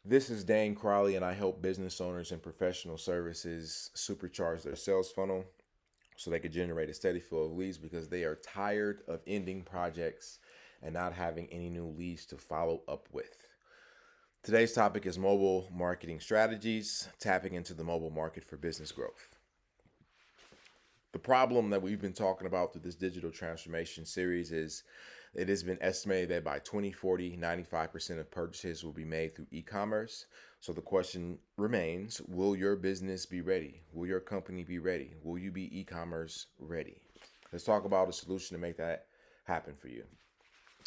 This is Dane Crowley, and I help business owners and professional services supercharge their sales funnel so they can generate a steady flow of leads because they are tired of ending projects and not having any new leads to follow up with. Today's topic is mobile marketing strategies, tapping into the mobile market for business growth. The problem that we've been talking about through this digital transformation series is it has been estimated that by 2040, 95% of purchases will be made through e-commerce. So the question remains, will your business be ready? Will your company be ready? Will you be e-commerce ready? Let's talk about a solution to make that happen for you.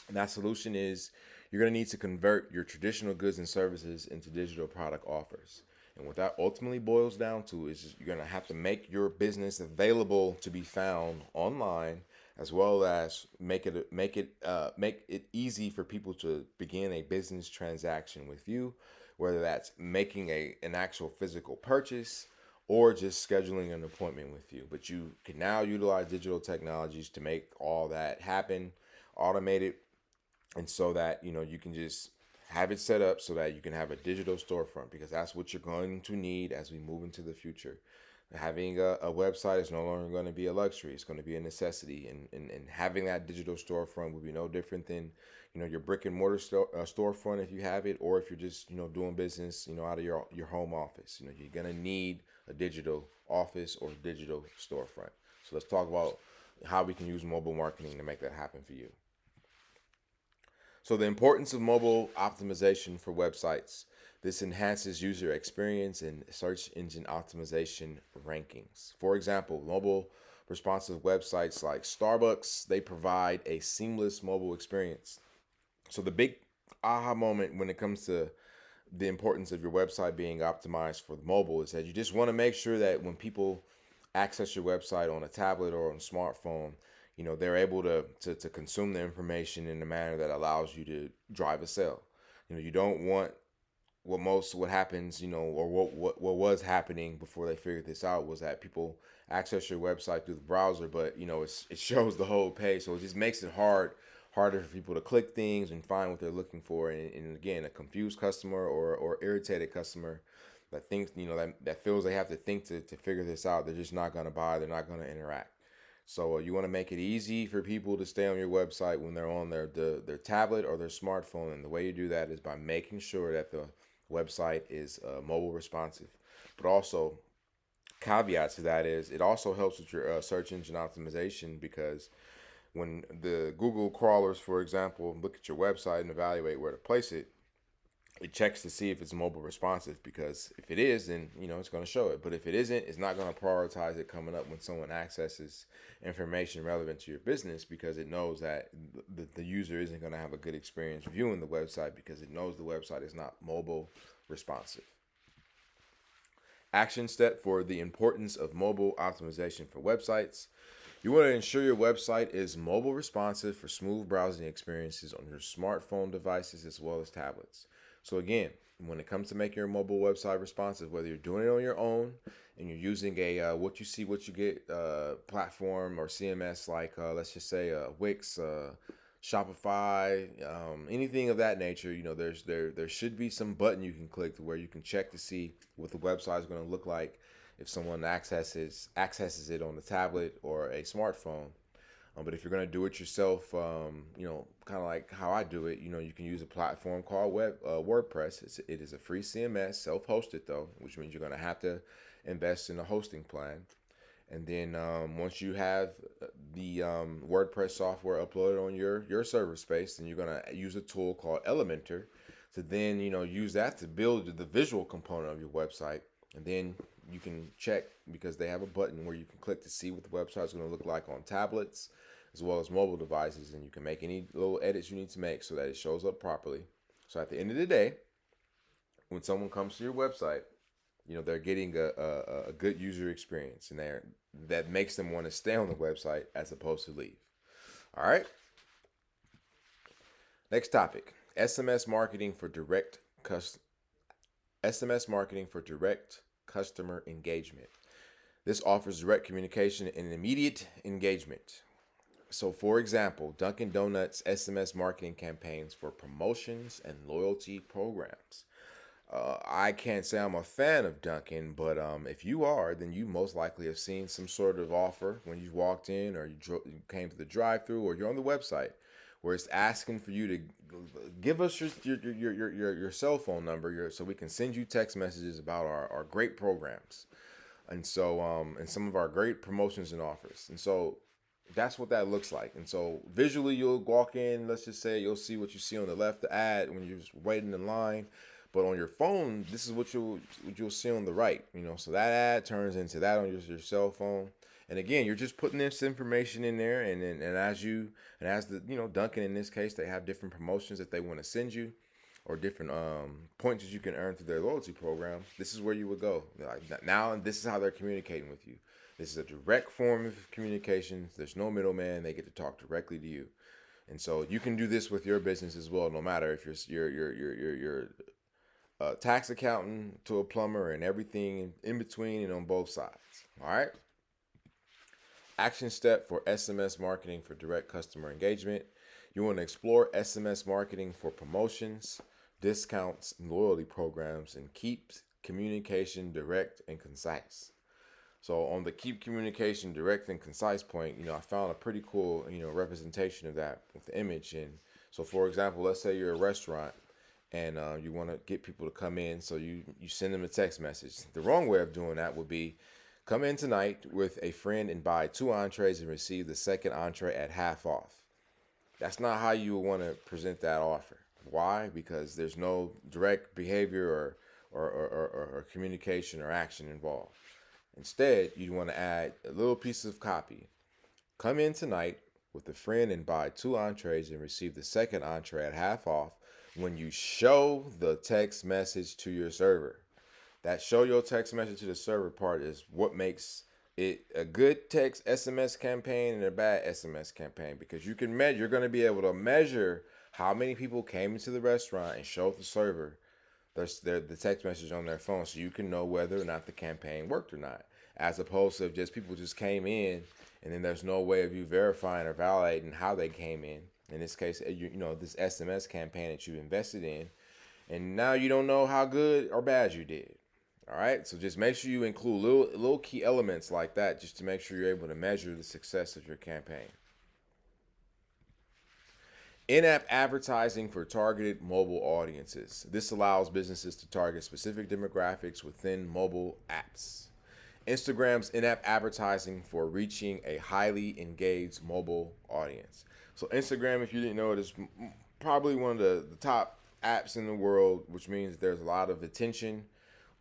And that solution is you're going to need to convert your traditional goods and services into digital product offers. And what that ultimately boils down to is just you're going to have to make your business available to be found online, as well as make it easy for people to begin a business transaction with you, whether that's making an actual physical purchase or just scheduling an appointment with you. But you can now utilize digital technologies to make all that happen, automate it, and so that you can just have it set up so that you can have a digital storefront, because that's what you're going to need as we move into the future. Having a website is no longer going to be a luxury. It's going to be a necessity, and having that digital storefront will be no different than your brick and mortar storefront if you have it, or if you're just doing business out of your home office. You're going to need a digital office or digital storefront. So let's talk about how we can use mobile marketing to make that happen for you. So the importance of mobile optimization for websites. This enhances user experience and search engine optimization rankings. For example, mobile responsive websites like Starbucks, they provide a seamless mobile experience. So the big aha moment when it comes to the importance of your website being optimized for the mobile is that you just want to make sure that when people access your website on a tablet or on a smartphone, they're able to consume the information in a manner that allows you to drive a sale. You don't want what happens, or what was happening before they figured this out was that people access your website through the browser, but it shows the whole page, so it just makes it harder for people to click things and find what they're looking for. And again, a confused customer or irritated customer that thinks that feels they have to think to figure this out, they're just not going to buy, they're not going to interact. So you want to make it easy for people to stay on your website when they're on their tablet or their smartphone. And the way you do that is by making sure that the website is mobile responsive. But also, caveat to that is it also helps with your search engine optimization, because when the Google crawlers, for example, look at your website and evaluate where to place it, it checks to see if it's mobile responsive, because if it is, then it's going to show it. But if it isn't, it's not going to prioritize it coming up when someone accesses information relevant to your business, because it knows that the user isn't going to have a good experience viewing the website, because it knows the website is not mobile responsive. Action step for the importance of mobile optimization for websites. You want to ensure your website is mobile responsive for smooth browsing experiences on your smartphone devices as well as tablets. So again, when it comes to making your mobile website responsive, whether you're doing it on your own and you're using a what you see, what you get platform or CMS like let's just say Wix, Shopify, anything of that nature, there should be some button you can click to where you can check to see what the website is going to look like if someone accesses it on the tablet or a smartphone. But if you're going to do it yourself, kind of like how I do it, you can use a platform called WordPress. It is a free CMS, self-hosted though, which means you're going to have to invest in a hosting plan. And then once you have the WordPress software uploaded on your server space, then you're going to use a tool called Elementor to then use that to build the visual component of your website. And then you can check, because they have a button where you can click to see what the website is going to look like on tablets as well as mobile devices, and you can make any little edits you need to make so that it shows up properly. So at the end of the day, when someone comes to your website, they're getting a good user experience, and that makes them want to stay on the website as opposed to leave. All right. Next topic: SMS marketing for direct customer engagement. This offers direct communication and immediate engagement. So, for example, Dunkin' Donuts SMS marketing campaigns for promotions and loyalty programs. I can't say I'm a fan of Dunkin', but if you are, then you most likely have seen some sort of offer when you walked in, or you came to the drive-through, or you're on the website, where it's asking for you to give us your cell phone number, so we can send you text messages about our great programs, and some of our great promotions and offers. And so that's what that looks like. And so visually, you'll walk in. Let's just say you'll see what you see on the left, the ad when you're just waiting in line. But on your phone, this is what you'll see on the right. So that ad turns into that on your cell phone. And again, you're just putting this information in there, and as the Dunkin' in this case, they have different promotions that they want to send you, or different points that you can earn through their loyalty program. This is where you would go. Like, now, this is how they're communicating with you. This is a direct form of communication. There's no middleman. They get to talk directly to you, and so you can do this with your business as well. No matter if you're a tax accountant to a plumber and everything in between and on both sides. All right. Action step for SMS marketing for direct customer engagement. You want to explore SMS marketing for promotions, discounts, and loyalty programs, and keep communication direct and concise. So on the keep communication direct and concise point, I found a pretty cool, representation of that with the image. And so, for example, let's say you're a restaurant and you want to get people to come in, so you send them a text message. The wrong way of doing that would be, come in tonight with a friend and buy 2 entrees and receive the second entree at half off. That's not how you would want to present that offer. Why? Because there's no direct behavior or communication or action involved. Instead, you want to add a little piece of copy. Come in tonight with a friend and buy 2 entrees and receive the second entree at half off when you show the text message to your server. That show your text message to the server part is what makes it a good text SMS campaign and a bad SMS campaign, because you're going to be able to measure how many people came into the restaurant and showed the server the text message on their phone, so you can know whether or not the campaign worked or not, as opposed to if just people just came in and then there's no way of you verifying or validating how they came in. In this case, this SMS campaign that you invested in, and now you don't know how good or bad you did. All right, so just make sure you include little key elements like that, just to make sure you're able to measure the success of your campaign. In-app advertising for targeted mobile audiences. This allows businesses to target specific demographics within mobile apps. Instagram's in-app advertising for reaching a highly engaged mobile audience. So Instagram, if you didn't know it, is probably one of the top apps in the world, which means there's a lot of attention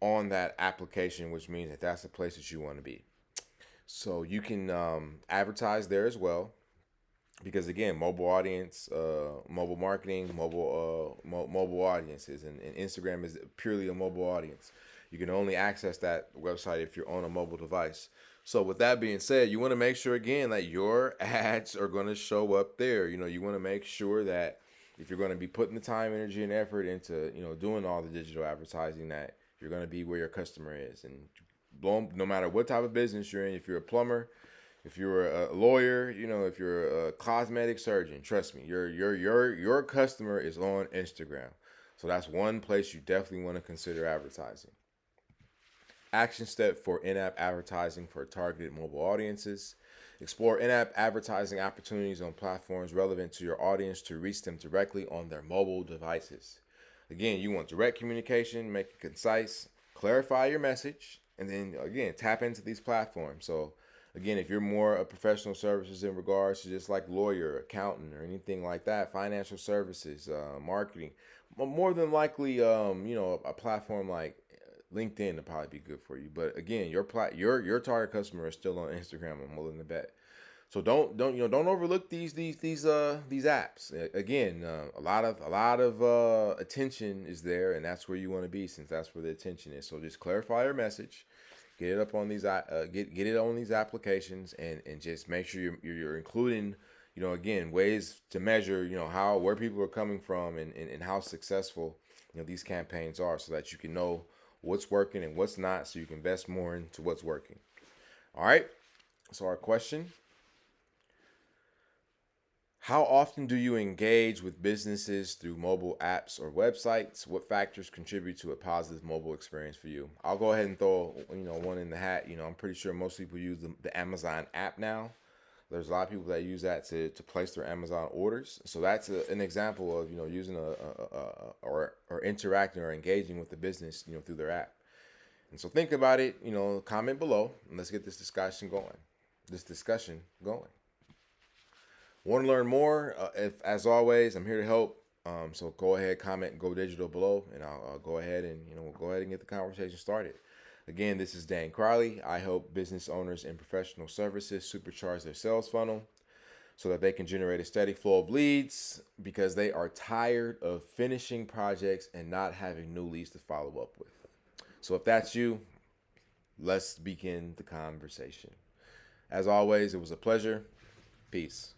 on that application, which means that that's the place that you want to be. So you can advertise there as well, because again, mobile audience, mobile marketing, mobile audiences, and Instagram is purely a mobile audience. You can only access that website if you're on a mobile device. So with that being said, you want to make sure again that your ads are going to show up there. You want to make sure that if you're going to be putting the time, energy, and effort into doing all the digital advertising, that you're going to be where your customer is. And no matter what type of business you're in, if you're a plumber, if you're a lawyer, if you're a cosmetic surgeon, trust me, your customer is on Instagram. So that's one place you definitely want to consider advertising. Action step for in-app advertising for targeted mobile audiences. Explore in-app advertising opportunities on platforms relevant to your audience to reach them directly on their mobile devices. Again, you want direct communication, make it concise, clarify your message, and then again, tap into these platforms. So again, if you're more of professional services in regards to just like lawyer, accountant, or anything like that, financial services, marketing, more than likely, a platform like LinkedIn will probably be good for you. But again, your target customer is still on Instagram. I'm willing to bet. So don't overlook these apps. Again, a lot of attention is there, and that's where you want to be, since that's where the attention is. So just clarify your message, get it up on these get it on these applications, and just make sure you're including again ways to measure where people are coming from, and how successful these campaigns are, so that you can know what's working and what's not, so you can invest more into what's working. All right. So our question: How often do you engage with businesses through mobile apps or websites? What factors contribute to a positive mobile experience for you? I'll go ahead and throw one in the hat. I'm pretty sure most people use the Amazon app now. There's a lot of people that use that to place their Amazon orders. So that's an example of using or interacting or engaging with the business through their app. And so think about it. Comment below and let's get this discussion going. Want to learn more? If, as always, I'm here to help. So go ahead, comment, and go digital below, and I'll go ahead and we'll go ahead and get the conversation started. Again, this is Dhane Crowley. I help business owners in professional services supercharge their sales funnel so that they can generate a steady flow of leads because they are tired of finishing projects and not having new leads to follow up with. So if that's you, let's begin the conversation. As always, it was a pleasure. Peace.